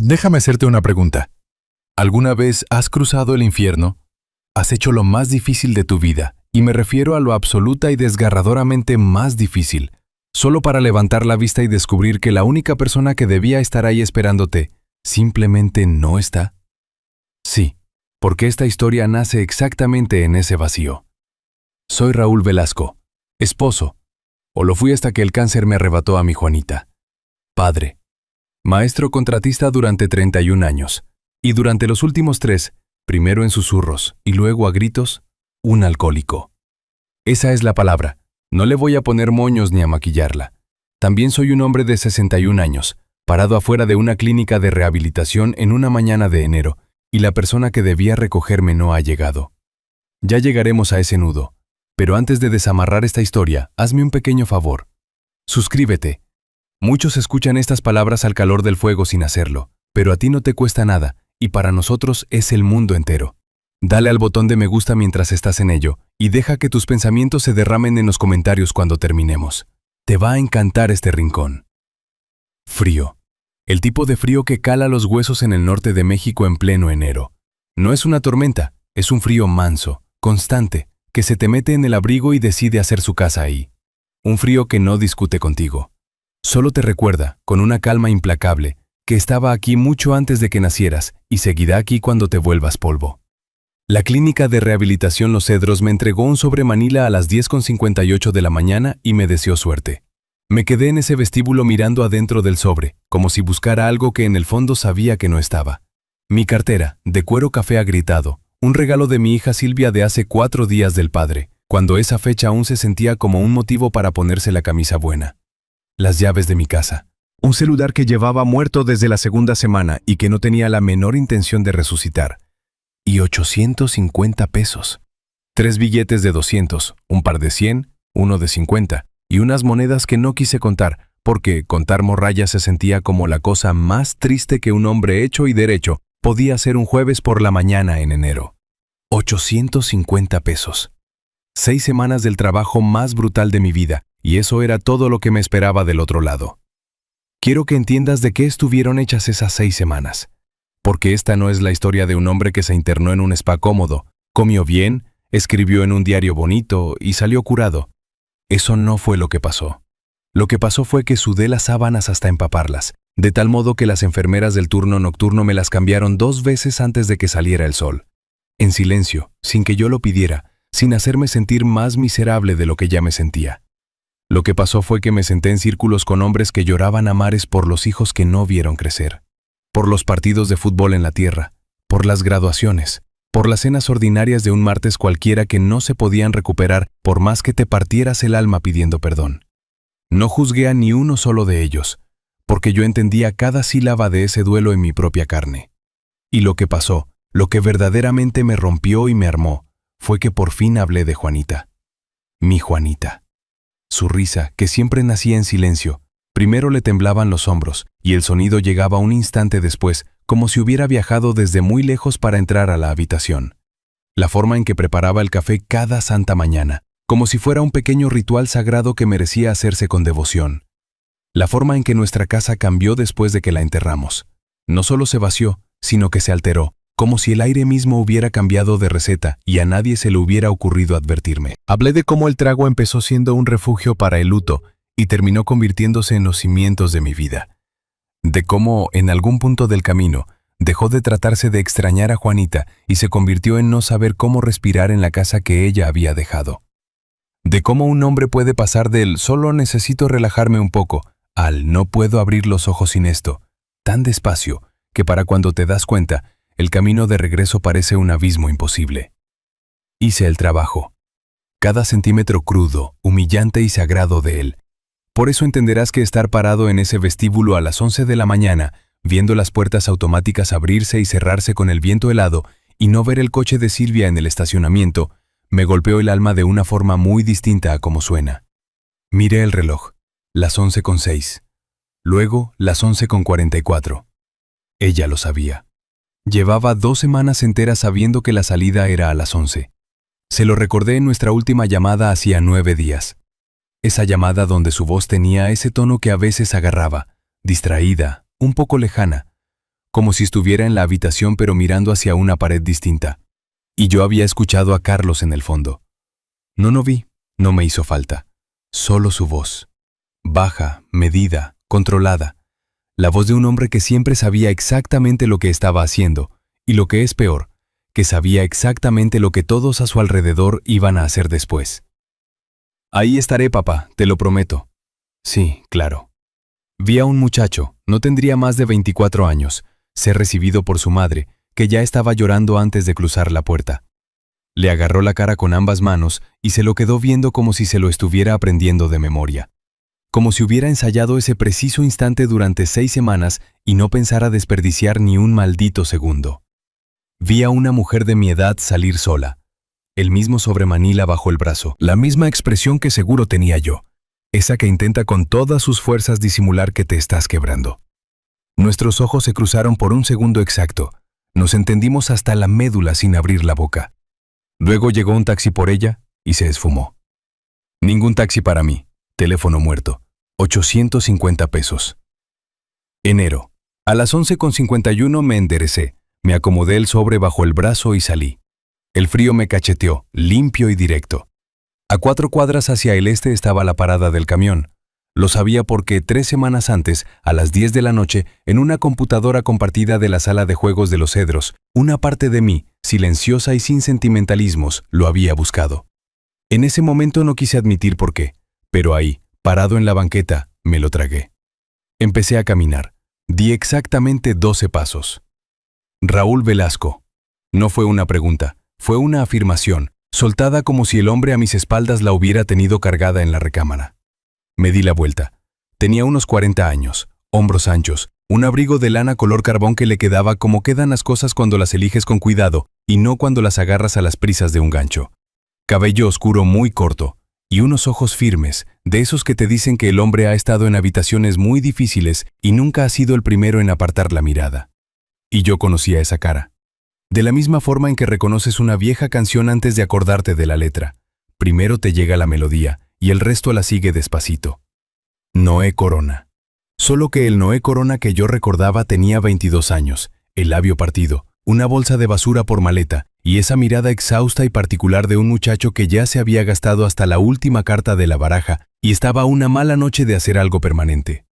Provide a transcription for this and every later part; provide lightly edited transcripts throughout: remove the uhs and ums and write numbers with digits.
Déjame hacerte una pregunta. ¿Alguna vez has cruzado el infierno? Has hecho lo más difícil de tu vida, y me refiero a lo absoluta y desgarradoramente más difícil, solo para levantar la vista y descubrir que la única persona que debía estar ahí esperándote simplemente no está. Sí, porque esta historia nace exactamente en ese vacío. Soy Raúl Velasco, esposo, o lo fui hasta que el cáncer me arrebató a mi Juanita. Padre, maestro contratista durante 31 años, y durante los últimos 3, primero en susurros y luego a gritos, un alcohólico. Esa es la palabra, no le voy a poner moños ni a maquillarla. También soy un hombre de 61 años, parado afuera de una clínica de rehabilitación en una mañana de enero, y la persona que debía recogerme no ha llegado. Ya llegaremos a ese nudo, pero antes de desamarrar esta historia, hazme un pequeño favor. Suscríbete. Muchos escuchan estas palabras al calor del fuego sin hacerlo, pero a ti no te cuesta nada, y para nosotros es el mundo entero. Dale al botón de me gusta mientras estás en ello, y deja que tus pensamientos se derramen en los comentarios cuando terminemos. Te va a encantar este rincón. Frío. El tipo de frío que cala los huesos en el norte de México en pleno enero. No es una tormenta, es un frío manso, constante, que se te mete en el abrigo y decide hacer su casa ahí. Un frío que no discute contigo. Solo te recuerda, con una calma implacable, que estaba aquí mucho antes de que nacieras y seguirá aquí cuando te vuelvas polvo. La clínica de rehabilitación Los Cedros me entregó un sobre Manila a las 10:58 de la mañana y me deseó suerte. Me quedé en ese vestíbulo mirando adentro del sobre, como si buscara algo que en el fondo sabía que no estaba. Mi cartera, de cuero café agrietado, un regalo de mi hija Silvia de hace 4 días del padre, cuando esa fecha aún se sentía como un motivo para ponerse la camisa buena. Las llaves de mi casa. Un celular que llevaba muerto desde la segunda semana y que no tenía la menor intención de resucitar. Y 850 pesos. 3 billetes de 200, un par de 100, uno de 50, y unas monedas que no quise contar, porque contar morralla se sentía como la cosa más triste que un hombre hecho y derecho podía hacer un jueves por la mañana en enero. 850 pesos. 6 semanas del trabajo más brutal de mi vida, y eso era todo lo que me esperaba del otro lado. Quiero que entiendas de qué estuvieron hechas esas 6 semanas. Porque esta no es la historia de un hombre que se internó en un spa cómodo, comió bien, escribió en un diario bonito y salió curado. Eso no fue lo que pasó. Lo que pasó fue que sudé las sábanas hasta empaparlas, de tal modo que las enfermeras del turno nocturno me las cambiaron 2 veces antes de que saliera el sol. En silencio, sin que yo lo pidiera, sin hacerme sentir más miserable de lo que ya me sentía. Lo que pasó fue que me senté en círculos con hombres que lloraban a mares por los hijos que no vieron crecer. Por los partidos de fútbol en la tierra, por las graduaciones, por las cenas ordinarias de un martes cualquiera que no se podían recuperar por más que te partieras el alma pidiendo perdón. No juzgué a ni uno solo de ellos, porque yo entendía cada sílaba de ese duelo en mi propia carne. Y lo que pasó, lo que verdaderamente me rompió y me armó, fue que por fin hablé de Juanita. Mi Juanita. Su risa, que siempre nacía en silencio, primero le temblaban los hombros, y el sonido llegaba un instante después, como si hubiera viajado desde muy lejos para entrar a la habitación. La forma en que preparaba el café cada santa mañana, como si fuera un pequeño ritual sagrado que merecía hacerse con devoción. La forma en que nuestra casa cambió después de que la enterramos. No solo se vació, sino que se alteró, como si el aire mismo hubiera cambiado de receta y a nadie se le hubiera ocurrido advertirme. Hablé de cómo el trago empezó siendo un refugio para el luto y terminó convirtiéndose en los cimientos de mi vida. De cómo, en algún punto del camino, dejó de tratarse de extrañar a Juanita y se convirtió en no saber cómo respirar en la casa que ella había dejado. De cómo un hombre puede pasar del «solo necesito relajarme un poco» al «no puedo abrir los ojos sin esto», tan despacio que para cuando te das cuenta, el camino de regreso parece un abismo imposible. Hice el trabajo. Cada centímetro crudo, humillante y sagrado de él. Por eso entenderás que estar parado en ese vestíbulo a las 11 de la mañana, viendo las puertas automáticas abrirse y cerrarse con el viento helado, y no ver el coche de Silvia en el estacionamiento, me golpeó el alma de una forma muy distinta a como suena. Miré el reloj, las 11:06. Luego, las 11:44. Ella lo sabía. Llevaba 2 semanas enteras sabiendo que la salida era a las 11. Se lo recordé en nuestra última llamada hacía 9 días. Esa llamada donde su voz tenía ese tono que a veces agarraba, distraída, un poco lejana, como si estuviera en la habitación pero mirando hacia una pared distinta. Y yo había escuchado a Carlos en el fondo. No vi, no me hizo falta. Solo su voz. Baja, medida, controlada. La voz de un hombre que siempre sabía exactamente lo que estaba haciendo, y lo que es peor, que sabía exactamente lo que todos a su alrededor iban a hacer después. Ahí estaré, papá, te lo prometo. Sí, claro. Vi a un muchacho, no tendría más de 24 años, ser recibido por su madre, que ya estaba llorando antes de cruzar la puerta. Le agarró la cara con ambas manos y se lo quedó viendo como si se lo estuviera aprendiendo de memoria. Como si hubiera ensayado ese preciso instante durante 6 semanas y no pensara desperdiciar ni un maldito segundo. Vi a una mujer de mi edad salir sola. El mismo sobremanila bajo el brazo, la misma expresión que seguro tenía yo, esa que intenta con todas sus fuerzas disimular que te estás quebrando. Nuestros ojos se cruzaron por un segundo exacto. Nos entendimos hasta la médula sin abrir la boca. Luego llegó un taxi por ella y se esfumó. Ningún taxi para mí. Teléfono muerto. 850 pesos. Enero. A las 11:51 me enderecé. Me acomodé el sobre bajo el brazo y salí. El frío me cacheteó, limpio y directo. A 4 cuadras hacia el este estaba la parada del camión. Lo sabía porque 3 semanas antes, a las 10 de la noche, en una computadora compartida de la sala de juegos de los Cedros, una parte de mí, silenciosa y sin sentimentalismos, lo había buscado. En ese momento no quise admitir por qué, pero ahí, parado en la banqueta, me lo tragué. Empecé a caminar. Di exactamente 12 pasos. Raúl Velasco. No fue una pregunta, fue una afirmación, soltada como si el hombre a mis espaldas la hubiera tenido cargada en la recámara. Me di la vuelta. Tenía unos 40 años, hombros anchos, un abrigo de lana color carbón que le quedaba como quedan las cosas cuando las eliges con cuidado y no cuando las agarras a las prisas de un gancho. Cabello oscuro muy corto y unos ojos firmes, de esos que te dicen que el hombre ha estado en habitaciones muy difíciles y nunca ha sido el primero en apartar la mirada. Y yo conocía esa cara. De la misma forma en que reconoces una vieja canción antes de acordarte de la letra. Primero te llega la melodía y el resto la sigue despacito. Noé Corona. Solo que el Noé Corona que yo recordaba tenía 22 años, el labio partido, una bolsa de basura por maleta y esa mirada exhausta y particular de un muchacho que ya se había gastado hasta la última carta de la baraja y estaba a una mala noche de hacer algo permanente.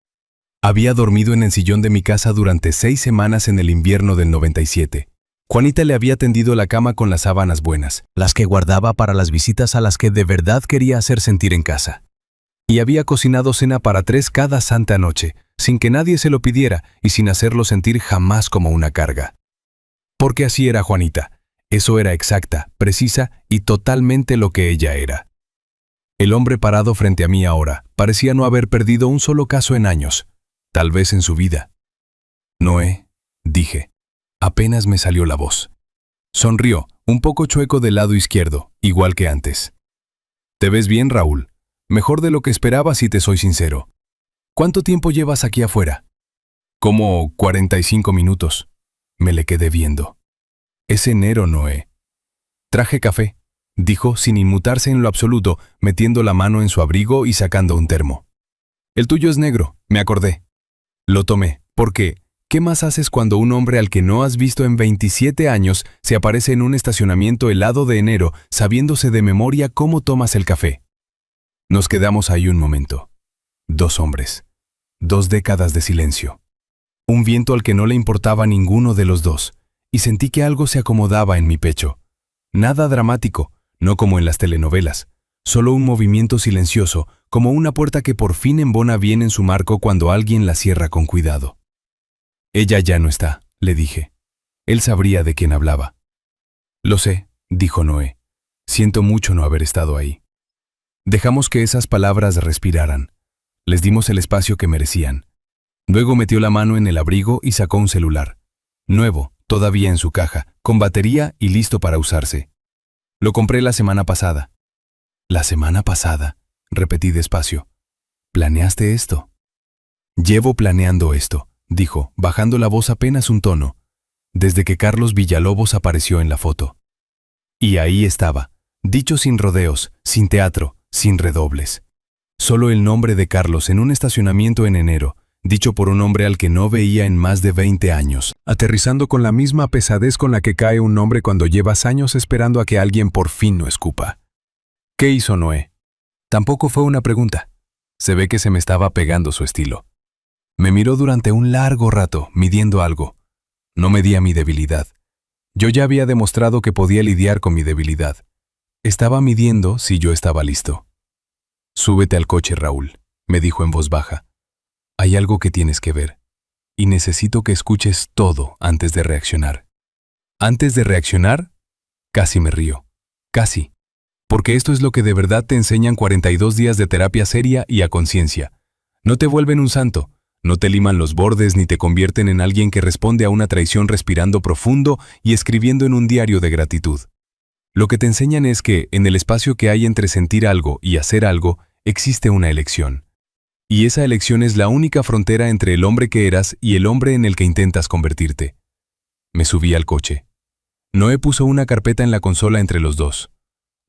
Había dormido en el sillón de mi casa durante 6 semanas en el invierno del 97. Juanita le había tendido la cama con las sábanas buenas, las que guardaba para las visitas a las que de verdad quería hacer sentir en casa. Y había cocinado cena para 3 cada santa noche, sin que nadie se lo pidiera y sin hacerlo sentir jamás como una carga. Porque así era Juanita. Eso era exacta, precisa y totalmente lo que ella era. El hombre parado frente a mí ahora parecía no haber perdido un solo caso en años, tal vez en su vida. Noé, dije. Apenas me salió la voz. Sonrió, un poco chueco del lado izquierdo, igual que antes. Te ves bien, Raúl. Mejor de lo que esperaba si te soy sincero. ¿Cuánto tiempo llevas aquí afuera? Como 45 minutos. Me le quedé viendo. Es enero, Noé. Traje café, dijo sin inmutarse en lo absoluto, metiendo la mano en su abrigo y sacando un termo. El tuyo es negro, me acordé. Lo tomé, porque ¿qué más haces cuando un hombre al que no has visto en 27 años se aparece en un estacionamiento helado de enero, sabiéndose de memoria cómo tomas el café? Nos quedamos ahí un momento. 2 hombres. 2 décadas de silencio. Un viento al que no le importaba ninguno de los dos, y sentí que algo se acomodaba en mi pecho. Nada dramático, no como en las telenovelas, solo un movimiento silencioso, como una puerta que por fin embona bien en su marco cuando alguien la cierra con cuidado. Ella ya no está, le dije. Él sabría de quién hablaba. Lo sé, dijo Noé. Siento mucho no haber estado ahí. Dejamos que esas palabras respiraran. Les dimos el espacio que merecían. Luego metió la mano en el abrigo y sacó un celular. Nuevo, todavía en su caja, con batería y listo para usarse. Lo compré la semana pasada. ¿La semana pasada?, repetí despacio. ¿Planeaste esto? Llevo planeando esto, dijo, bajando la voz apenas un tono, desde que Carlos Villalobos apareció en la foto. Y ahí estaba, dicho sin rodeos, sin teatro, sin redobles. Solo el nombre de Carlos en un estacionamiento en enero, dicho por un hombre al que no veía en más de 20 años, aterrizando con la misma pesadez con la que cae un hombre cuando llevas años esperando a que alguien por fin no escupa. ¿Qué hizo Noé? Tampoco fue una pregunta. Se ve que se me estaba pegando su estilo. Me miró durante un largo rato, midiendo algo. No medía mi debilidad. Yo ya había demostrado que podía lidiar con mi debilidad. Estaba midiendo si yo estaba listo. «Súbete al coche, Raúl», me dijo en voz baja. «Hay algo que tienes que ver, y necesito que escuches todo antes de reaccionar». ¿Antes de reaccionar? Casi me río. Casi. Porque esto es lo que de verdad te enseñan 42 días de terapia seria y a conciencia. No te vuelven un santo, no te liman los bordes ni te convierten en alguien que responde a una traición respirando profundo y escribiendo en un diario de gratitud. Lo que te enseñan es que, en el espacio que hay entre sentir algo y hacer algo, existe una elección. Y esa elección es la única frontera entre el hombre que eras y el hombre en el que intentas convertirte. Me subí al coche. Noé puso una carpeta en la consola entre los dos.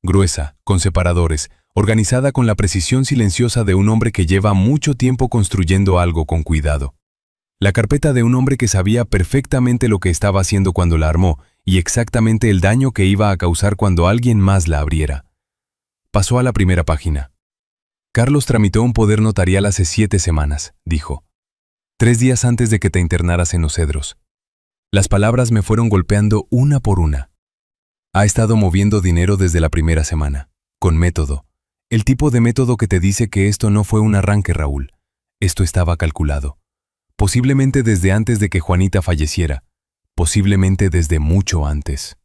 Gruesa, con separadores, organizada con la precisión silenciosa de un hombre que lleva mucho tiempo construyendo algo con cuidado. La carpeta de un hombre que sabía perfectamente lo que estaba haciendo cuando la armó y exactamente el daño que iba a causar cuando alguien más la abriera. Pasó a la primera página. «Carlos tramitó un poder notarial hace 7 semanas», dijo. «3 días antes de que te internaras en Los Cedros». Las palabras me fueron golpeando una por una. Ha estado moviendo dinero desde la primera semana, con método. El tipo de método que te dice que esto no fue un arranque, Raúl. Esto estaba calculado. Posiblemente desde antes de que Juanita falleciera. Posiblemente desde mucho antes.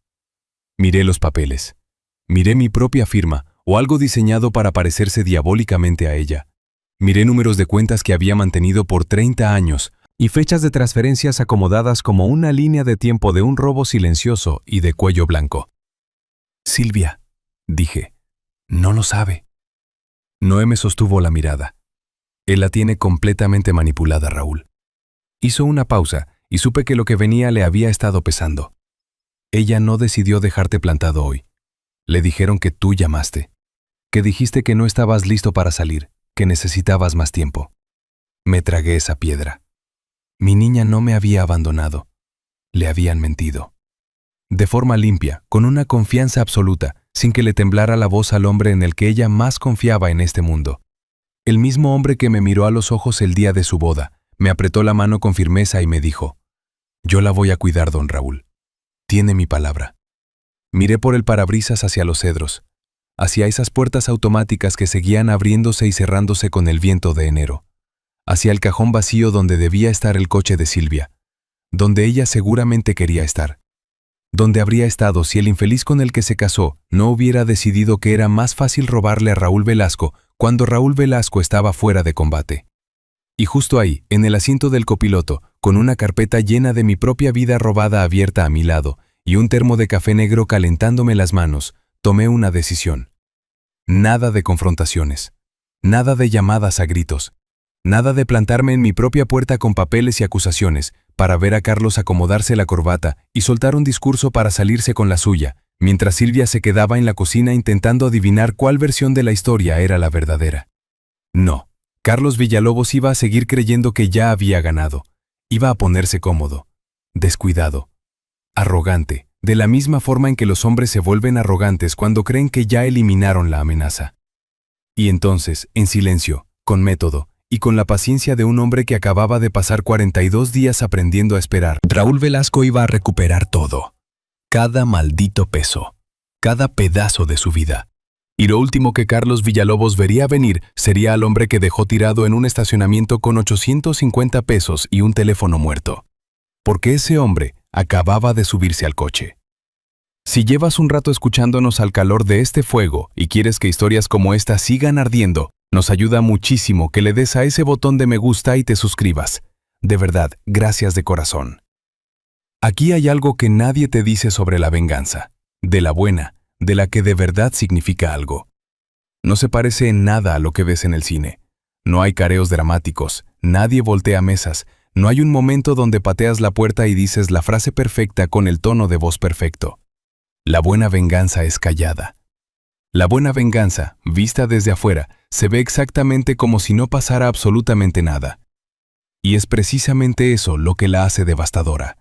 Miré los papeles. Miré mi propia firma, o algo diseñado para parecerse diabólicamente a ella. Miré números de cuentas que había mantenido por 30 años, y fechas de transferencias acomodadas como una línea de tiempo de un robo silencioso y de cuello blanco. «Silvia», dije, «no lo sabe». Noé me sostuvo la mirada. Él la tiene completamente manipulada, Raúl. Hizo una pausa y supe que lo que venía le había estado pesando. Ella no decidió dejarte plantado hoy. Le dijeron que tú llamaste, que dijiste que no estabas listo para salir, que necesitabas más tiempo. Me tragué esa piedra. Mi niña no me había abandonado. Le habían mentido. De forma limpia, con una confianza absoluta, sin que le temblara la voz al hombre en el que ella más confiaba en este mundo. El mismo hombre que me miró a los ojos el día de su boda, me apretó la mano con firmeza y me dijo: «Yo la voy a cuidar, don Raúl. Tiene mi palabra». Miré por el parabrisas hacia Los Cedros, hacia esas puertas automáticas que seguían abriéndose y cerrándose con el viento de enero, hacia el cajón vacío donde debía estar el coche de Silvia, donde ella seguramente quería estar. Donde habría estado si el infeliz con el que se casó no hubiera decidido que era más fácil robarle a Raúl Velasco cuando Raúl Velasco estaba fuera de combate. Y justo ahí, en el asiento del copiloto, con una carpeta llena de mi propia vida robada abierta a mi lado y un termo de café negro calentándome las manos, tomé una decisión. Nada de confrontaciones, nada de llamadas a gritos, nada de plantarme en mi propia puerta con papeles y acusaciones, para ver a Carlos acomodarse la corbata y soltar un discurso para salirse con la suya, mientras Silvia se quedaba en la cocina intentando adivinar cuál versión de la historia era la verdadera. No, Carlos Villalobos iba a seguir creyendo que ya había ganado. Iba a ponerse cómodo, descuidado, arrogante, de la misma forma en que los hombres se vuelven arrogantes cuando creen que ya eliminaron la amenaza. Y entonces, en silencio, con método, y con la paciencia de un hombre que acababa de pasar 42 días aprendiendo a esperar, Raúl Velasco iba a recuperar todo. Cada maldito peso. Cada pedazo de su vida. Y lo último que Carlos Villalobos vería venir sería al hombre que dejó tirado en un estacionamiento con 850 pesos y un teléfono muerto. Porque ese hombre acababa de subirse al coche. Si llevas un rato escuchándonos al calor de este fuego y quieres que historias como esta sigan ardiendo, nos ayuda muchísimo que le des a ese botón de me gusta y te suscribas. De verdad, gracias de corazón. Aquí hay algo que nadie te dice sobre la venganza, de la buena, de la que de verdad significa algo. No se parece en nada a lo que ves en el cine. No hay careos dramáticos, nadie voltea mesas, no hay un momento donde pateas la puerta y dices la frase perfecta con el tono de voz perfecto. La buena venganza es callada. La buena venganza, vista desde afuera, se ve exactamente como si no pasara absolutamente nada. Y es precisamente eso lo que la hace devastadora.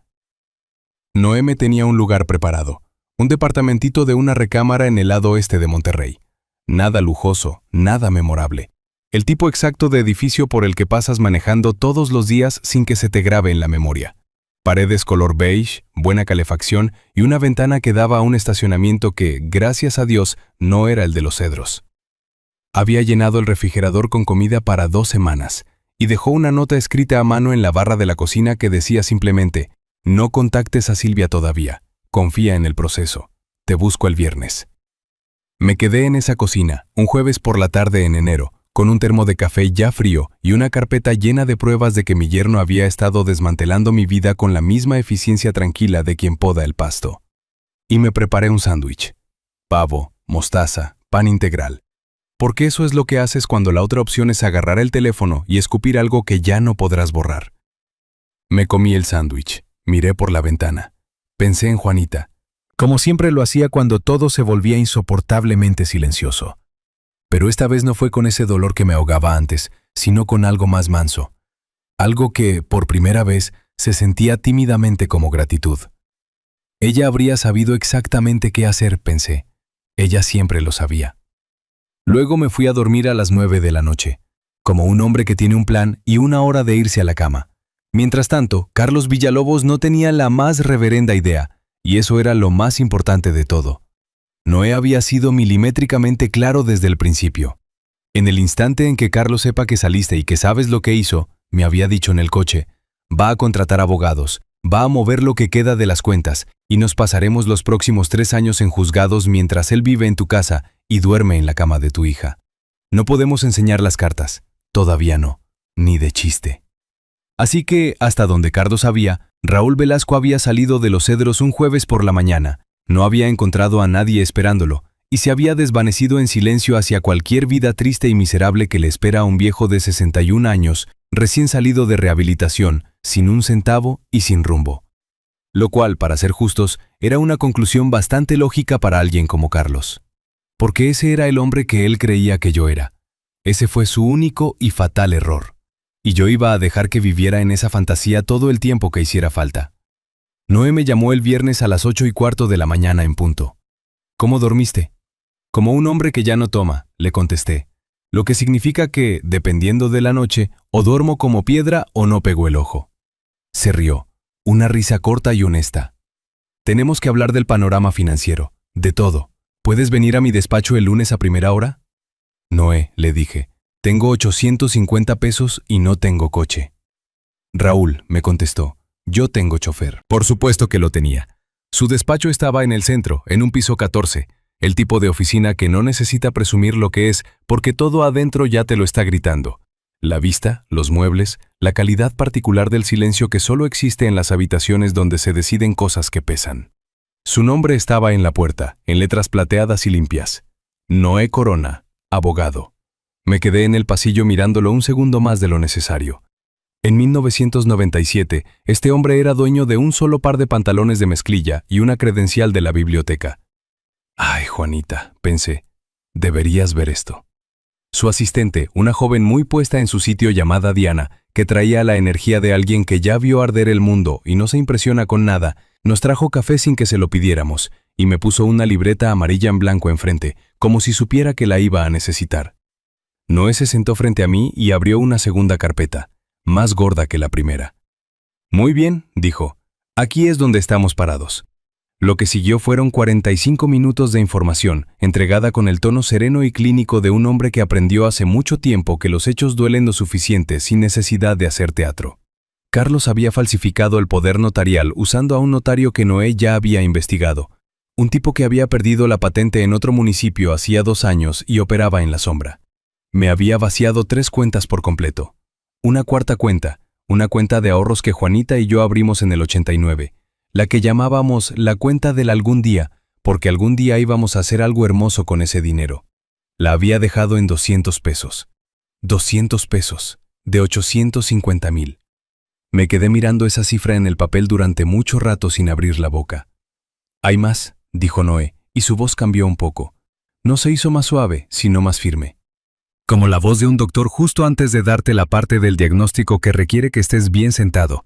Noé me tenía un lugar preparado, un departamentito de una recámara en el lado oeste de Monterrey. Nada lujoso, nada memorable. El tipo exacto de edificio por el que pasas manejando todos los días sin que se te grabe en la memoria. Paredes color beige, buena calefacción y una ventana que daba a un estacionamiento que, gracias a Dios, no era el de los Cedros. Había llenado el refrigerador con comida para 2 semanas y dejó una nota escrita a mano en la barra de la cocina que decía simplemente: «No contactes a Silvia todavía, confía en el proceso, te busco el viernes». Me quedé en esa cocina, un jueves por la tarde en enero, con un termo de café ya frío y una carpeta llena de pruebas de que mi yerno había estado desmantelando mi vida con la misma eficiencia tranquila de quien poda el pasto. Y me preparé un sándwich. Pavo, mostaza, pan integral. Porque eso es lo que haces cuando la otra opción es agarrar el teléfono y escupir algo que ya no podrás borrar. Me comí el sándwich, miré por la ventana. Pensé en Juanita, como siempre lo hacía cuando todo se volvía insoportablemente silencioso. Pero esta vez no fue con ese dolor que me ahogaba antes, sino con algo más manso. Algo que, por primera vez, se sentía tímidamente como gratitud. Ella habría sabido exactamente qué hacer, pensé. Ella siempre lo sabía. Luego me fui a dormir a las 9 de la noche, como un hombre que tiene un plan y una hora de irse a la cama. Mientras tanto, Carlos Villalobos no tenía la más reverenda idea, y eso era lo más importante de todo. Noé había sido milimétricamente claro desde el principio. En el instante en que Carlos sepa que saliste y que sabes lo que hizo, me había dicho en el coche, va a contratar abogados, va a mover lo que queda de las cuentas y nos pasaremos los próximos 3 años en juzgados mientras él vive en tu casa y duerme en la cama de tu hija. No podemos enseñar las cartas, todavía no, ni de chiste. Así que, hasta donde Carlos sabía, Raúl Velasco había salido de los Cedros un jueves por la mañana. No había encontrado a nadie esperándolo, y se había desvanecido en silencio hacia cualquier vida triste y miserable que le espera a un viejo de 61 años, recién salido de rehabilitación, sin un centavo y sin rumbo. Lo cual, para ser justos, era una conclusión bastante lógica para alguien como Carlos. Porque ese era el hombre que él creía que yo era. Ese fue su único y fatal error. Y yo iba a dejar que viviera en esa fantasía todo el tiempo que hiciera falta. Noé me llamó el viernes a las 8:15 de la mañana en punto. ¿Cómo dormiste? Como un hombre que ya no toma, le contesté, lo que significa que, dependiendo de la noche, o duermo como piedra o no pego el ojo. Se rió, una risa corta y honesta. Tenemos que hablar del panorama financiero, de todo. ¿Puedes venir a mi despacho el lunes a primera hora? Noé, le dije, tengo 850 pesos y no tengo coche. Raúl, me contestó. Yo tengo chofer. Por supuesto que lo tenía. Su despacho estaba en el centro, en un piso 14, el tipo de oficina que no necesita presumir lo que es, porque todo adentro ya te lo está gritando. La vista, los muebles, la calidad particular del silencio que solo existe en las habitaciones donde se deciden cosas que pesan. Su nombre estaba en la puerta, en letras plateadas y limpias. Noé Corona, abogado. Me quedé en el pasillo mirándolo un segundo más de lo necesario. En 1997, este hombre era dueño de un solo par de pantalones de mezclilla y una credencial de la biblioteca. Ay, Juanita, pensé, deberías ver esto. Su asistente, una joven muy puesta en su sitio llamada Diana, que traía la energía de alguien que ya vio arder el mundo y no se impresiona con nada, nos trajo café sin que se lo pidiéramos y me puso una libreta amarilla en blanco enfrente, como si supiera que la iba a necesitar. Noé se sentó frente a mí y abrió una segunda carpeta, más gorda que la primera. Muy bien, dijo, aquí es donde estamos parados. Lo que siguió fueron 45 minutos de información, entregada con el tono sereno y clínico de un hombre que aprendió hace mucho tiempo que los hechos duelen lo suficiente sin necesidad de hacer teatro. Carlos había falsificado el poder notarial usando a un notario que Noé ya había investigado, un tipo que había perdido la patente en otro municipio hacía 2 años y operaba en la sombra. Me había vaciado 3 cuentas por completo. Una cuarta cuenta, una cuenta de ahorros que Juanita y yo abrimos en el 89, la que llamábamos la cuenta del algún día, porque algún día íbamos a hacer algo hermoso con ese dinero. La había dejado en 200 pesos. 200 pesos, de 850,000. Me quedé mirando esa cifra en el papel durante mucho rato sin abrir la boca. Hay más, dijo Noé, y su voz cambió un poco. No se hizo más suave, sino más firme. como la voz de un doctor justo antes de darte la parte del diagnóstico que requiere que estés bien sentado.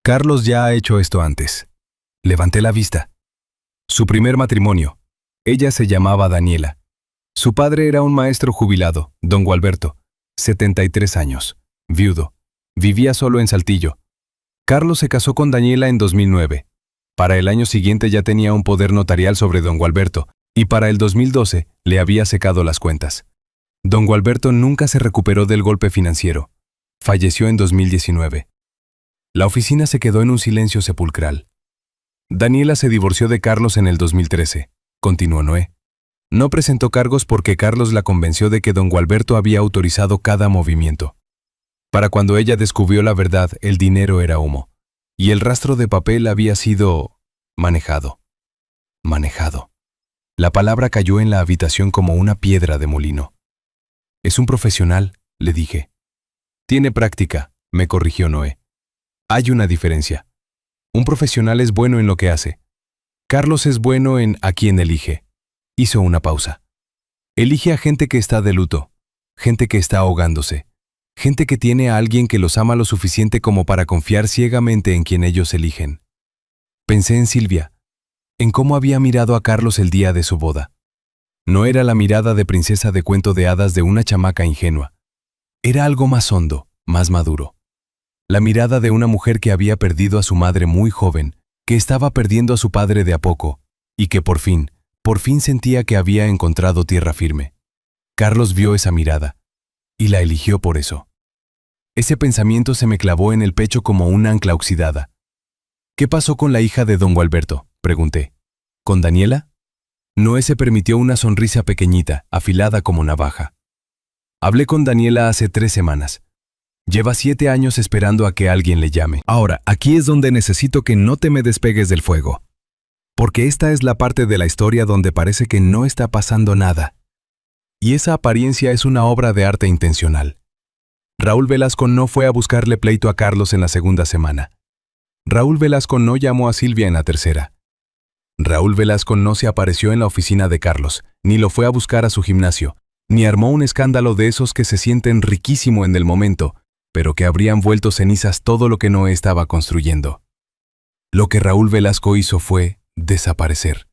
Carlos ya ha hecho esto antes. Levanté la vista. Su primer matrimonio. Ella se llamaba Daniela. Su padre era un maestro jubilado, don Gualberto, 73 años, viudo. Vivía solo en Saltillo. Carlos se casó con Daniela en 2009. Para el año siguiente ya tenía un poder notarial sobre don Gualberto, y para el 2012 le había secado las cuentas. Don Gualberto nunca se recuperó del golpe financiero. Falleció en 2019. La oficina se quedó en un silencio sepulcral. Daniela se divorció de Carlos en el 2013, continuó Noé. No presentó cargos porque Carlos la convenció de que don Gualberto había autorizado cada movimiento. Para cuando ella descubrió la verdad, el dinero era humo, y el rastro de papel había sido manejado. Manejado. La palabra cayó en la habitación como una piedra de molino. Es un profesional, le dije. Tiene práctica, me corrigió Noé. Hay una diferencia. Un profesional es bueno en lo que hace. Carlos es bueno en a quién elige. Hizo una pausa. Elige a gente que está de luto, gente que está ahogándose, gente que tiene a alguien que los ama lo suficiente como para confiar ciegamente en quien ellos eligen. Pensé en Silvia, en cómo había mirado a Carlos el día de su boda. No era la mirada de princesa de cuento de hadas de una chamaca ingenua. Era algo más hondo, más maduro. La mirada de una mujer que había perdido a su madre muy joven, que estaba perdiendo a su padre de a poco, y que por fin sentía que había encontrado tierra firme. Carlos vio esa mirada, y la eligió por eso. Ese pensamiento se me clavó en el pecho como una ancla oxidada. ¿Qué pasó con la hija de don Gualberto?, pregunté. ¿Con Daniela? Noé se permitió una sonrisa pequeñita, afilada como navaja. Hablé con Daniela hace 3 semanas. Lleva 7 años esperando a que alguien le llame. Ahora, aquí es donde necesito que no te me despegues del fuego. Porque esta es la parte de la historia donde parece que no está pasando nada. Y esa apariencia es una obra de arte intencional. Raúl Velasco no fue a buscarle pleito a Carlos en la 2ª semana. Raúl Velasco no llamó a Silvia en la 3ª. Raúl Velasco no se apareció en la oficina de Carlos, ni lo fue a buscar a su gimnasio, ni armó un escándalo de esos que se sienten riquísimo en el momento, pero que habrían vuelto cenizas todo lo que Noé estaba construyendo. Lo que Raúl Velasco hizo fue desaparecer,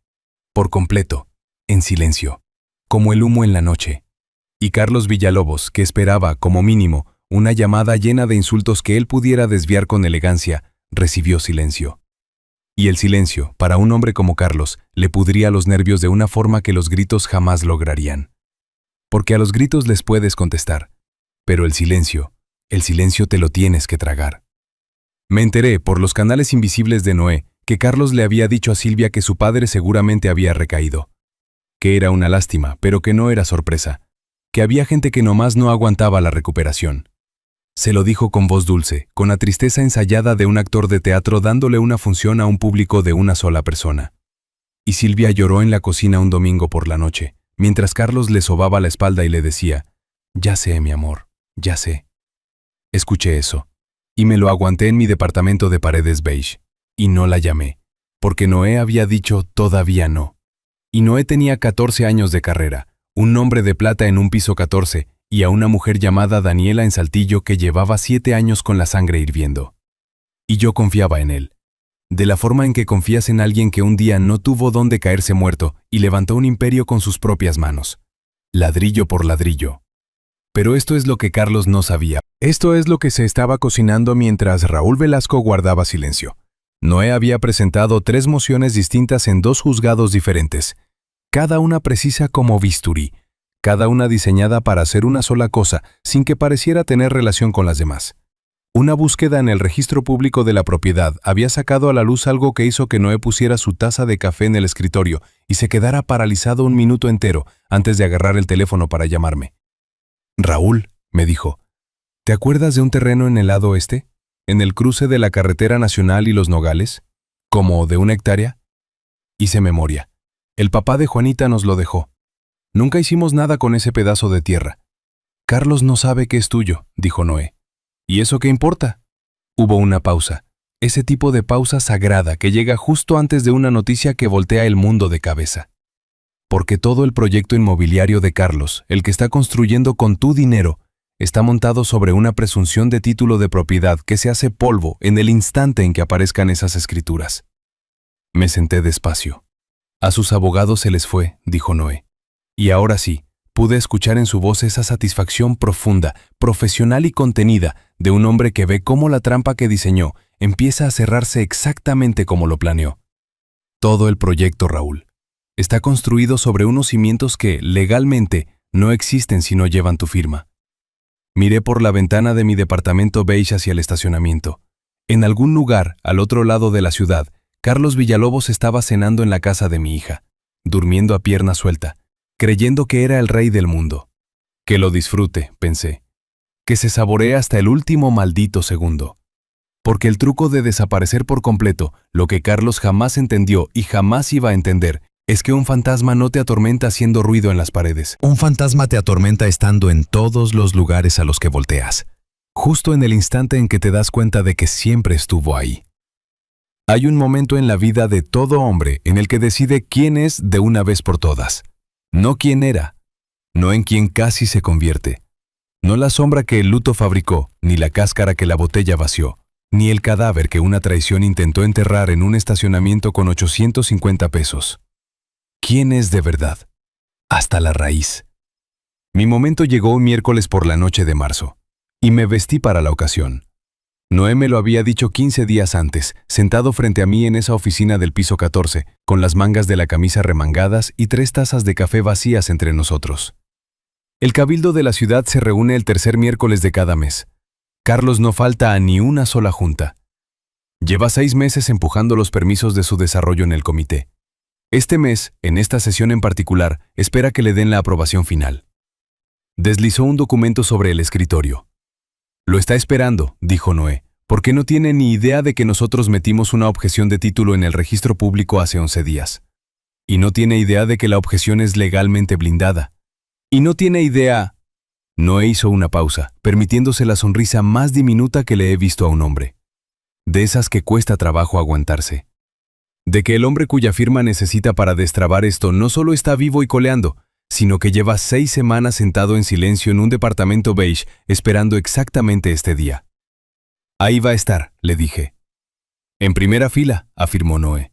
por completo, en silencio, como el humo en la noche. Y Carlos Villalobos, que esperaba, como mínimo, una llamada llena de insultos que él pudiera desviar con elegancia, recibió silencio. Y el silencio, para un hombre como Carlos, le pudría los nervios de una forma que los gritos jamás lograrían. Porque a los gritos les puedes contestar, pero el silencio te lo tienes que tragar. Me enteré, por los canales invisibles de Noé, que Carlos le había dicho a Silvia que su padre seguramente había recaído. Que era una lástima, pero que no era sorpresa. Que había gente que nomás no aguantaba la recuperación. Se lo dijo con voz dulce, con la tristeza ensayada de un actor de teatro dándole una función a un público de una sola persona. Y Silvia lloró en la cocina un domingo por la noche, mientras Carlos le sobaba la espalda y le decía, «Ya sé, mi amor, ya sé». Escuché eso, y me lo aguanté en mi departamento de paredes beige, y no la llamé, porque Noé había dicho todavía no. Y Noé tenía 14 años de carrera, un nombre de plata en un piso 14, y a una mujer llamada Daniela en Saltillo que llevaba 7 años con la sangre hirviendo. Y yo confiaba en él, de la forma en que confías en alguien que un día no tuvo dónde caerse muerto y levantó un imperio con sus propias manos, ladrillo por ladrillo. Pero esto es lo que Carlos no sabía. Esto es lo que se estaba cocinando mientras Raúl Velasco guardaba silencio. Noé había presentado 3 mociones distintas en 2 juzgados diferentes, cada una precisa como bisturí, cada una diseñada para hacer una sola cosa sin que pareciera tener relación con las demás. Una búsqueda en el registro público de la propiedad había sacado a la luz algo que hizo que Noé pusiera su taza de café en el escritorio y se quedara paralizado un minuto entero antes de agarrar el teléfono para llamarme. «Raúl», me dijo, «¿te acuerdas de un terreno en el lado oeste? ¿En el cruce de la carretera nacional y Los Nogales? ¿Como de 1 hectárea?» Hice memoria. El papá de Juanita nos lo dejó. Nunca hicimos nada con ese pedazo de tierra. «Carlos no sabe que es tuyo», dijo Noé. «¿Y eso qué importa?» Hubo una pausa, ese tipo de pausa sagrada que llega justo antes de una noticia que voltea el mundo de cabeza. Porque todo el proyecto inmobiliario de Carlos, el que está construyendo con tu dinero, está montado sobre una presunción de título de propiedad que se hace polvo en el instante en que aparezcan esas escrituras. Me senté despacio. A sus abogados se les fue, dijo Noé. Y ahora sí, pude escuchar en su voz esa satisfacción profunda, profesional y contenida de un hombre que ve cómo la trampa que diseñó empieza a cerrarse exactamente como lo planeó. Todo el proyecto, Raúl, está construido sobre unos cimientos que, legalmente, no existen si no llevan tu firma. Miré por la ventana de mi departamento beige hacia el estacionamiento. En algún lugar, al otro lado de la ciudad, Carlos Villalobos estaba cenando en la casa de mi hija, durmiendo a pierna suelta, creyendo que era el rey del mundo. Que lo disfrute, pensé. Que se saboree hasta el último maldito segundo. Porque el truco de desaparecer por completo, lo que Carlos jamás entendió y jamás iba a entender, es que un fantasma no te atormenta haciendo ruido en las paredes. Un fantasma te atormenta estando en todos los lugares a los que volteas, justo en el instante en que te das cuenta de que siempre estuvo ahí. Hay un momento en la vida de todo hombre en el que decide quién es de una vez por todas. No quién era, no en quien casi se convierte. No la sombra que el luto fabricó, ni la cáscara que la botella vació, ni el cadáver que una traición intentó enterrar en un estacionamiento con 850 pesos. ¿Quién es de verdad? Hasta la raíz. Mi momento llegó un miércoles por la noche de marzo, y me vestí para la ocasión. Noé me lo había dicho 15 días antes, sentado frente a mí en esa oficina del piso 14, con las mangas de la camisa remangadas y 3 tazas de café vacías entre nosotros. El cabildo de la ciudad se reúne el tercer miércoles de cada mes. Carlos no falta a ni una sola junta. Lleva 6 meses empujando los permisos de su desarrollo en el comité. Este mes, en esta sesión en particular, espera que le den la aprobación final. Deslizó un documento sobre el escritorio. Lo está esperando, dijo Noé, porque no tiene ni idea de que nosotros metimos una objeción de título en el registro público hace 11 días. Y no tiene idea de que la objeción es legalmente blindada. Y no tiene idea... Noé hizo una pausa, permitiéndose la sonrisa más diminuta que le he visto a un hombre. De esas que cuesta trabajo aguantarse. De que el hombre cuya firma necesita para destrabar esto no solo está vivo y coleando, sino que lleva 6 semanas sentado en silencio en un departamento beige esperando exactamente este día. Ahí va a estar, le dije. En primera fila, afirmó Noé.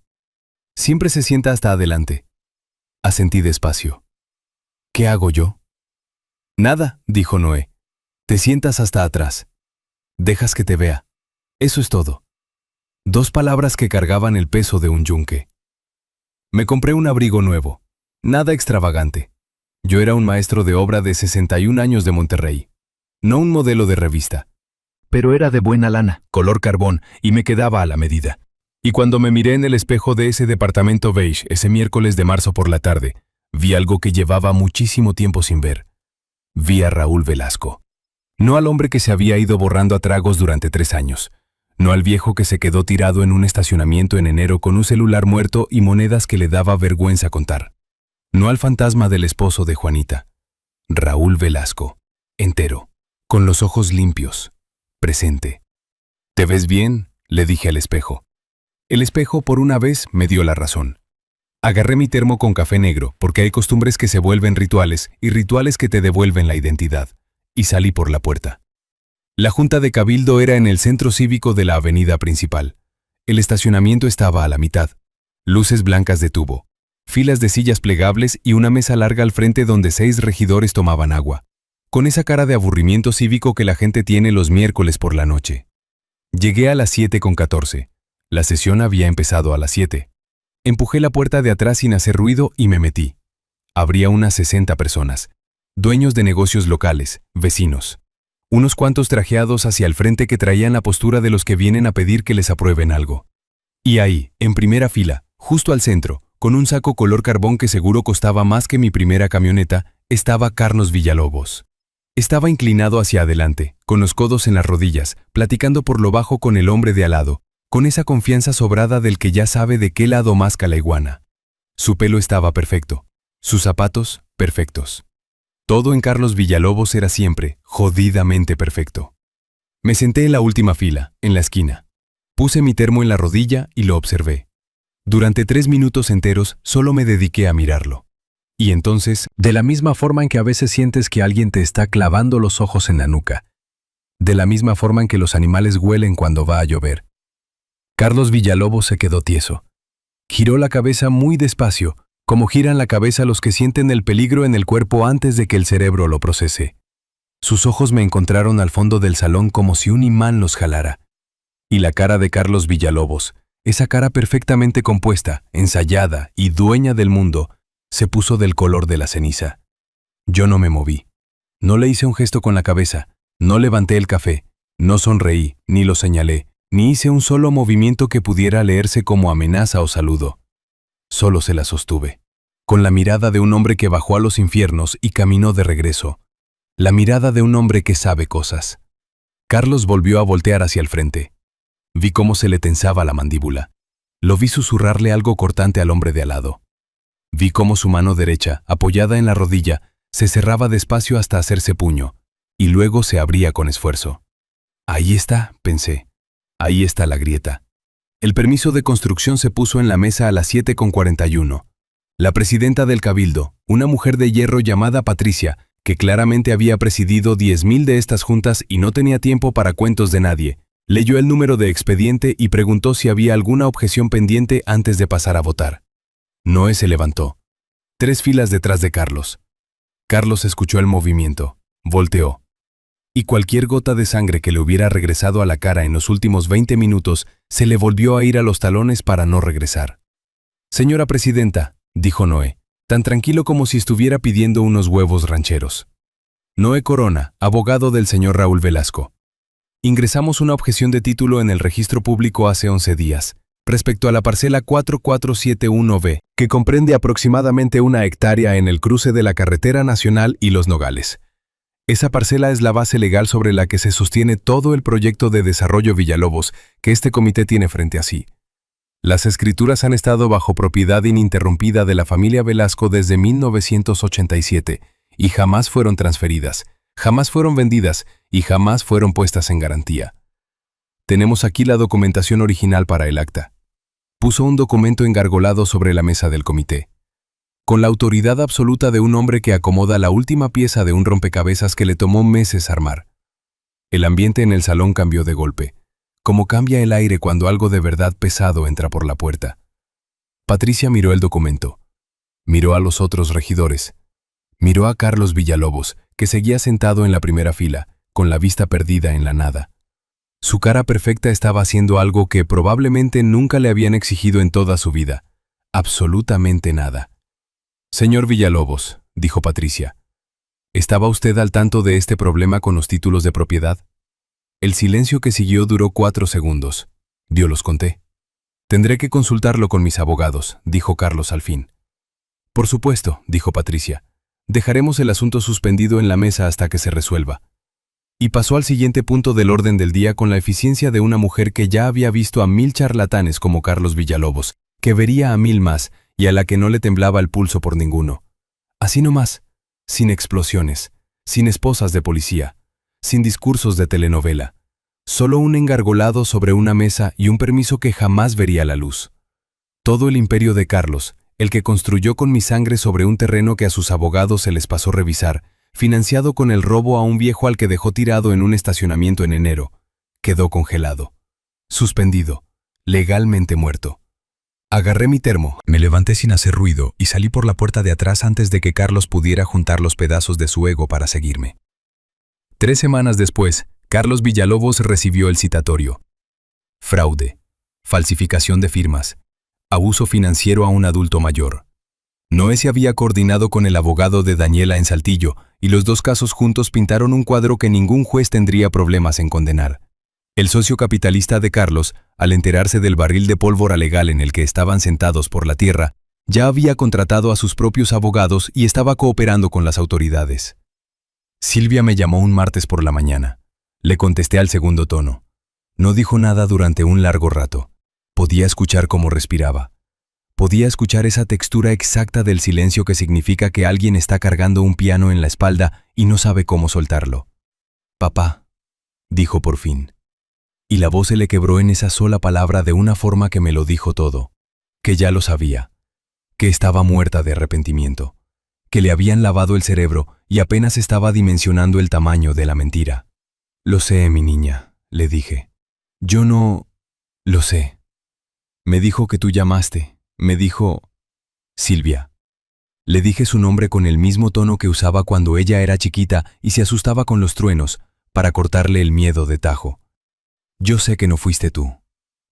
Siempre se sienta hasta adelante. Asentí despacio. ¿Qué hago yo? Nada, dijo Noé. Te sientas hasta atrás. Dejas que te vea. Eso es todo. 2 palabras que cargaban el peso de un yunque. Me compré un abrigo nuevo. Nada extravagante. Yo era un maestro de obra de 61 años de Monterrey. No un modelo de revista. Pero era de buena lana, color carbón, y me quedaba a la medida. Y cuando me miré en el espejo de ese departamento beige ese miércoles de marzo por la tarde, vi algo que llevaba muchísimo tiempo sin ver. Vi a Raúl Velasco. No al hombre que se había ido borrando a tragos durante 3 años. No al viejo que se quedó tirado en un estacionamiento en enero con un celular muerto y monedas que le daba vergüenza contar. No al fantasma del esposo de Juanita. Raúl Velasco, entero, con los ojos limpios, presente. ¿Te ves bien?, le dije al espejo. El espejo, por una vez, me dio la razón. Agarré mi termo con café negro, porque hay costumbres que se vuelven rituales y rituales que te devuelven la identidad, y salí por la puerta. La junta de cabildo era en el centro cívico de la avenida principal. El estacionamiento estaba a la mitad. Luces blancas de tubo, filas de sillas plegables y una mesa larga al frente donde 6 regidores tomaban agua, con esa cara de aburrimiento cívico que la gente tiene los miércoles por la noche. Llegué a las 7:14. La sesión había empezado a las 7. Empujé la puerta de atrás sin hacer ruido y me metí. Habría unas 60 personas, dueños de negocios locales, vecinos. Unos cuantos trajeados hacia el frente que traían la postura de los que vienen a pedir que les aprueben algo. Y ahí, en primera fila, justo al centro, con un saco color carbón que seguro costaba más que mi primera camioneta, estaba Carlos Villalobos. Estaba inclinado hacia adelante, con los codos en las rodillas, platicando por lo bajo con el hombre de al lado, con esa confianza sobrada del que ya sabe de qué lado masca la iguana. Su pelo estaba perfecto, sus zapatos, perfectos. Todo en Carlos Villalobos era siempre, jodidamente perfecto. Me senté en la última fila, en la esquina. Puse mi termo en la rodilla y lo observé. Durante 3 minutos enteros solo me dediqué a mirarlo. Y entonces, de la misma forma en que a veces sientes que alguien te está clavando los ojos en la nuca, de la misma forma en que los animales huelen cuando va a llover. Carlos Villalobos se quedó tieso. Giró la cabeza muy despacio, como giran la cabeza los que sienten el peligro en el cuerpo antes de que el cerebro lo procese. Sus ojos me encontraron al fondo del salón como si un imán los jalara. Y la cara de Carlos Villalobos, esa cara perfectamente compuesta, ensayada y dueña del mundo, se puso del color de la ceniza. Yo no me moví. No le hice un gesto con la cabeza, no levanté el café, no sonreí, ni lo señalé, ni hice un solo movimiento que pudiera leerse como amenaza o saludo. Solo se la sostuve, con la mirada de un hombre que bajó a los infiernos y caminó de regreso. La mirada de un hombre que sabe cosas. Carlos volvió a voltear hacia el frente. Vi cómo se le tensaba la mandíbula. Lo vi susurrarle algo cortante al hombre de al lado. Vi cómo su mano derecha, apoyada en la rodilla, se cerraba despacio hasta hacerse puño, y luego se abría con esfuerzo. Ahí está, pensé. Ahí está la grieta. El permiso de construcción se puso en la mesa a las 7:41. La presidenta del Cabildo, una mujer de hierro llamada Patricia, que claramente había presidido 10,000 de estas juntas y no tenía tiempo para cuentos de nadie, leyó el número de expediente y preguntó si había alguna objeción pendiente antes de pasar a votar. Noé se levantó. 3 filas detrás de Carlos. Carlos escuchó el movimiento, volteó. Y cualquier gota de sangre que le hubiera regresado a la cara en los últimos 20 minutos se le volvió a ir a los talones para no regresar. Señora presidenta, dijo Noé, tan tranquilo como si estuviera pidiendo unos huevos rancheros. Noé Corona, abogado del señor Raúl Velasco. Ingresamos una objeción de título en el registro público hace 11 días, respecto a la parcela 4471B, que comprende aproximadamente 1 hectárea en el cruce de la carretera nacional y Los Nogales. Esa parcela es la base legal sobre la que se sostiene todo el proyecto de desarrollo Villalobos que este comité tiene frente a sí. Las escrituras han estado bajo propiedad ininterrumpida de la familia Velasco desde 1987 y jamás fueron transferidas, jamás fueron vendidas y jamás fueron puestas en garantía. Tenemos aquí la documentación original para el acta. Puso un documento engargolado sobre la mesa del comité. Con la autoridad absoluta de un hombre que acomoda la última pieza de un rompecabezas que le tomó meses armar. El ambiente en el salón cambió de golpe, como cambia el aire cuando algo de verdad pesado entra por la puerta. Patricia miró el documento. Miró a los otros regidores. Miró a Carlos Villalobos, que seguía sentado en la primera fila, con la vista perdida en la nada. Su cara perfecta estaba haciendo algo que probablemente nunca le habían exigido en toda su vida. Absolutamente nada. Señor Villalobos, dijo Patricia, ¿estaba usted al tanto de este problema con los títulos de propiedad? El silencio que siguió duró 4 segundos. Yo los conté. Tendré que consultarlo con mis abogados, dijo Carlos al fin. Por supuesto, dijo Patricia. Dejaremos el asunto suspendido en la mesa hasta que se resuelva. Y pasó al siguiente punto del orden del día con la eficiencia de una mujer que ya había visto a 1000 charlatanes como Carlos Villalobos, que vería a 1000 más y a la que no le temblaba el pulso por ninguno. Así nomás, sin explosiones, sin esposas de policía, sin discursos de telenovela, solo un engargolado sobre una mesa y un permiso que jamás vería la luz. Todo el imperio de Carlos, el que construyó con mi sangre sobre un terreno que a sus abogados se les pasó revisar, financiado con el robo a un viejo al que dejó tirado en un estacionamiento en enero, quedó congelado, suspendido, legalmente muerto. Agarré mi termo, me levanté sin hacer ruido y salí por la puerta de atrás antes de que Carlos pudiera juntar los pedazos de su ego para seguirme. 3 semanas después, Carlos Villalobos recibió el citatorio. Fraude, falsificación de firmas, abuso financiero a un adulto mayor. Noé se había coordinado con el abogado de Daniela en Saltillo y los 2 casos juntos pintaron un cuadro que ningún juez tendría problemas en condenar. El socio capitalista de Carlos, al enterarse del barril de pólvora legal en el que estaban sentados por la tierra, ya había contratado a sus propios abogados y estaba cooperando con las autoridades. Silvia me llamó un martes por la mañana. Le contesté al segundo tono. No dijo nada durante un largo rato. Podía escuchar cómo respiraba. Podía escuchar esa textura exacta del silencio que significa que alguien está cargando un piano en la espalda y no sabe cómo soltarlo. «Papá», dijo por fin. Y la voz se le quebró en esa sola palabra de una forma que me lo dijo todo, que ya lo sabía, que estaba muerta de arrepentimiento, que le habían lavado el cerebro y apenas estaba dimensionando el tamaño de la mentira. «Lo sé, mi niña», le dije. «Yo no... lo sé. Me dijo que tú llamaste. Me dijo... Silvia». Le dije su nombre con el mismo tono que usaba cuando ella era chiquita y se asustaba con los truenos, para cortarle el miedo de tajo. «Yo sé que no fuiste tú.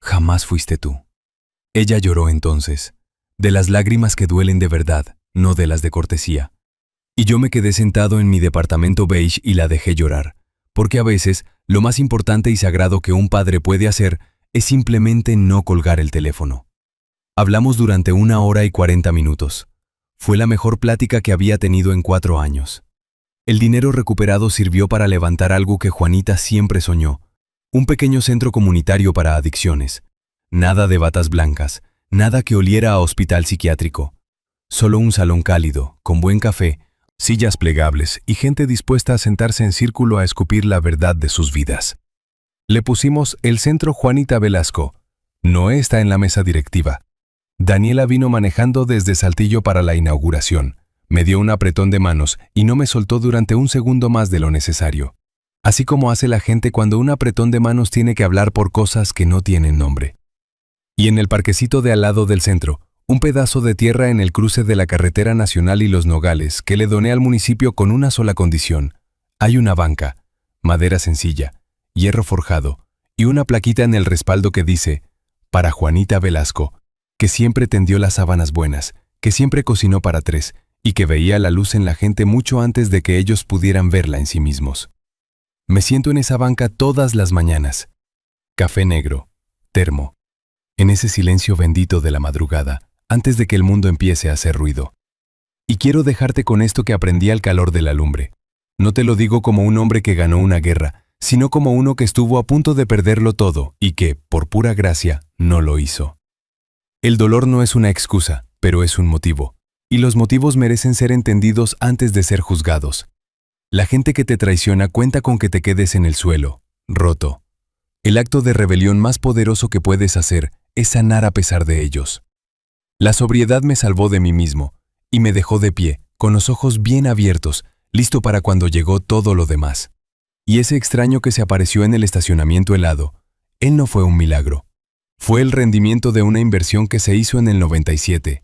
Jamás fuiste tú». Ella lloró entonces, de las lágrimas que duelen de verdad, no de las de cortesía. Y yo me quedé sentado en mi departamento beige y la dejé llorar, porque a veces lo más importante y sagrado que un padre puede hacer es simplemente no colgar el teléfono. Hablamos durante 1 hora y 40 minutos. Fue la mejor plática que había tenido en 4 años. El dinero recuperado sirvió para levantar algo que Juanita siempre soñó, un pequeño centro comunitario para adicciones. Nada de batas blancas, nada que oliera a hospital psiquiátrico. Solo un salón cálido, con buen café, sillas plegables y gente dispuesta a sentarse en círculo a escupir la verdad de sus vidas. Le pusimos el Centro Juanita Velasco. Noé está en la mesa directiva. Daniela vino manejando desde Saltillo para la inauguración. Me dio un apretón de manos y no me soltó durante un segundo más de lo necesario. Así como hace la gente cuando un apretón de manos tiene que hablar por cosas que no tienen nombre. Y en el parquecito de al lado del centro, un pedazo de tierra en el cruce de la carretera nacional y Los Nogales que le doné al municipio con una sola condición. Hay una banca, madera sencilla, hierro forjado y una plaquita en el respaldo que dice, para Juanita Velasco, que siempre tendió las sábanas buenas, que siempre cocinó para 3 y que veía la luz en la gente mucho antes de que ellos pudieran verla en sí mismos. Me siento en esa banca todas las mañanas. Café negro, termo. En ese silencio bendito de la madrugada, antes de que el mundo empiece a hacer ruido. Y quiero dejarte con esto que aprendí al calor de la lumbre. No te lo digo como un hombre que ganó una guerra, sino como uno que estuvo a punto de perderlo todo y que, por pura gracia, no lo hizo. El dolor no es una excusa, pero es un motivo. Y los motivos merecen ser entendidos antes de ser juzgados. La gente que te traiciona cuenta con que te quedes en el suelo, roto. El acto de rebelión más poderoso que puedes hacer es sanar a pesar de ellos. La sobriedad me salvó de mí mismo y me dejó de pie, con los ojos bien abiertos, listo para cuando llegó todo lo demás. Y ese extraño que se apareció en el estacionamiento helado, él no fue un milagro. Fue el rendimiento de una inversión que se hizo en el 97,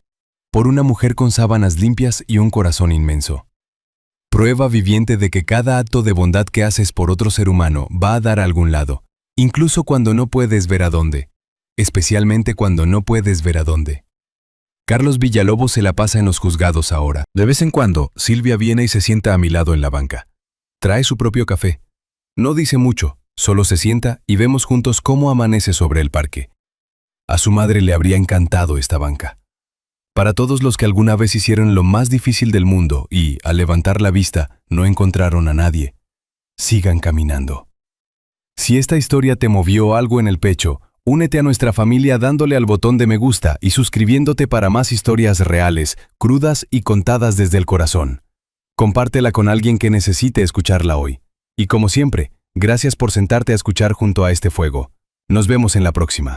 por una mujer con sábanas limpias y un corazón inmenso. Prueba viviente de que cada acto de bondad que haces por otro ser humano va a dar a algún lado, incluso cuando no puedes ver a dónde. Especialmente cuando no puedes ver a dónde. Carlos Villalobos se la pasa en los juzgados ahora. De vez en cuando, Silvia viene y se sienta a mi lado en la banca. Trae su propio café. No dice mucho, solo se sienta y vemos juntos cómo amanece sobre el parque. A su madre le habría encantado esta banca. Para todos los que alguna vez hicieron lo más difícil del mundo y, al levantar la vista, no encontraron a nadie, sigan caminando. Si esta historia te movió algo en el pecho, únete a nuestra familia dándole al botón de me gusta y suscribiéndote para más historias reales, crudas y contadas desde el corazón. Compártela con alguien que necesite escucharla hoy. Y como siempre, gracias por sentarte a escuchar junto a este fuego. Nos vemos en la próxima.